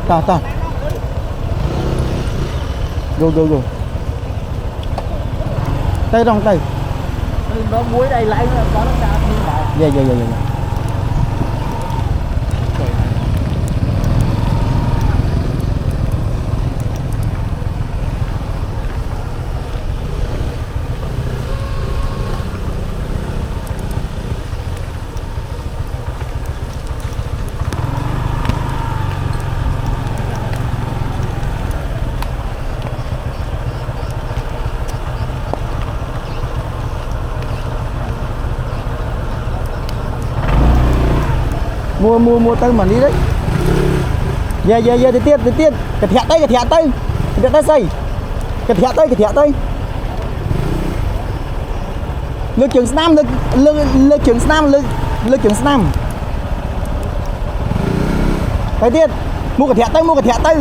ta go tay rong tay nó muối đây lại nó có nó ra như vậy. dạ mua tay mà đi đấy. Dạ đi tiết cái thẻ tay xây cái thẻ tay lực trưởng Snam lực trưởng Snam cái tiết mua cái thẻ tay